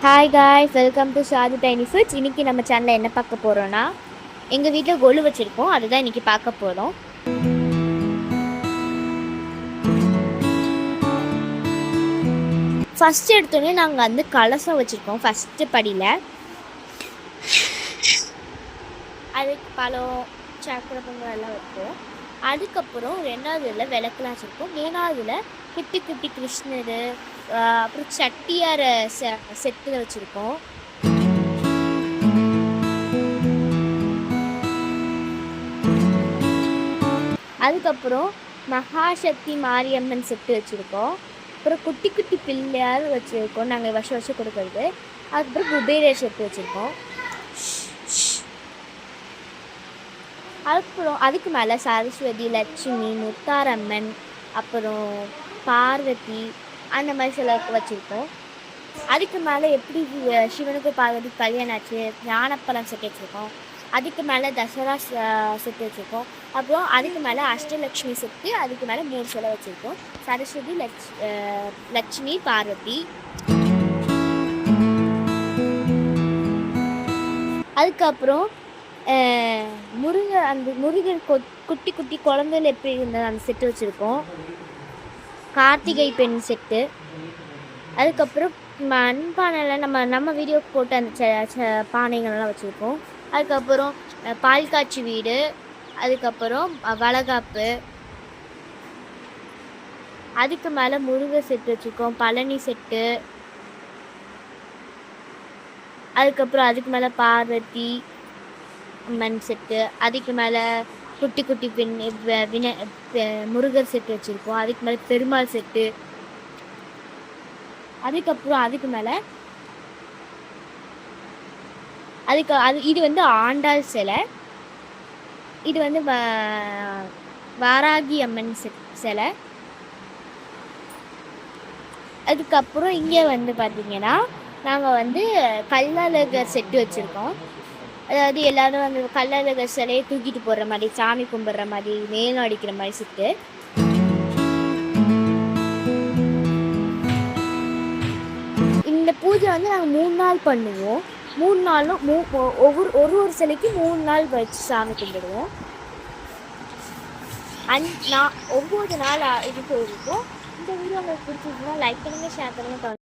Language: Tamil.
Hi guys, welcome to Shadu tiny foods. இன்றைக்கி நம்ம சேனலில் என்ன பார்க்க போகிறோன்னா, எங்கள் வீட்டில் கொலு வச்சுருக்கோம், அதுதான் இன்றைக்கி பார்க்க போகிறோம். ஃபஸ்ட்டு எடுத்தோடனே நாங்கள் வந்து கலசம் வச்சுருக்கோம். ஃபஸ்ட்டு படியில் அதுக்கு பழம், சக்கரை பொங்கல் எல்லாம் வைப்போம். அதுக்கப்புறம் ரெண்டாவதுல விளக்குலாம் வச்சுருக்கோம். மூணாவதுல குட்டி குட்டி கிருஷ்ணர், அப்புறம் சட்டியார செட்டில் வச்சுருக்கோம். அதுக்கப்புறம் மகாசக்தி மாரியம்மன் செட்டு வச்சுருக்கோம். அப்புறம் குட்டி குட்டி பிள்ளையார் வச்சுருக்கோம், நாங்கள் வருஷம் கொடுக்குறது. அதுக்கப்புறம் குபேரர் செட்டு வச்சுருக்கோம். அதுக்கப்புறம் அதுக்கு மேலே சரஸ்வதி, லட்சுமி, முத்தாரம்மன், அப்புறம் பார்வதி, அந்த மாதிரி சில வச்சுருக்கோம். அதுக்கு மேலே எப்படி சிவனுக்கு பார்வதி கல்யாணம் ஆச்சு, ஞானப்பழம் செட்டு வச்சுருக்கோம். அதுக்கு மேலே தசரா செட்டு வச்சுருக்கோம். அப்புறம் அதுக்கு மேலே அஷ்டலக்ஷ்மி செட்டு, அதுக்கு மேலே 3 சிலை வச்சுருக்கோம். சரஸ்வதி, லட்சுமி, பார்வதி. அதுக்கப்புறம் முருகர் குட்டி குட்டி குழந்தைகள் எப்படி இருந்தது அந்த செட்டு வச்சுருக்கோம். கார்த்திகை பெண் செட்டு. அதுக்கப்புறம் மண்பானையில் நம்ம வீடியோக்கு போட்டு அந்த பானைகள்லாம் வச்சுருக்கோம். அதுக்கப்புறம் பால் காய்ச்சி வீடு, அதுக்கப்புறம் வளகாப்பு. அதுக்கு மேலே முருகர் செட்டு வச்சுருக்கோம், பழனி செட்டு. அதுக்கப்புறம் அதுக்கு மேலே பார்வதி அம்மன் செட்டு. அதுக்கு மேலே குட்டி குட்டி முருகர் செட்டு வச்சுருக்கோம். அதுக்கு மேலே பெருமாள் செட்டு. அதுக்கப்புறம் அதுக்கு மேலே இது வந்து ஆண்டாள் சிலை. இது வந்து வாராகி அம்மன் சிலை. அதுக்கப்புறம் இங்கே வந்து பார்த்திங்கன்னா நாங்கள் வந்து கள்ளழகர் செட்டு வச்சுருக்கோம். அதாவது எல்லோரும் அந்த கள்ளழகர் சிலையை தூக்கிட்டு போடுற மாதிரி, சாமி கும்பிட்ற மாதிரி, மேலும் அடிக்கிற மாதிரி செட்டு. இந்த பூஜை வந்து நாங்கள் 3 நாள் பண்ணுவோம். 3 நாளும் ஒரு சிலைக்கு 3 நாள் வச்சு சாமி கும்பிடுவோம். 9 நாள் இது போயிருக்கும். இந்த வீடியோ உங்களுக்கு பிடிச்சிருக்குன்னா லைக் பண்ணுங்கள், ஷேர் பண்ணுங்கள்.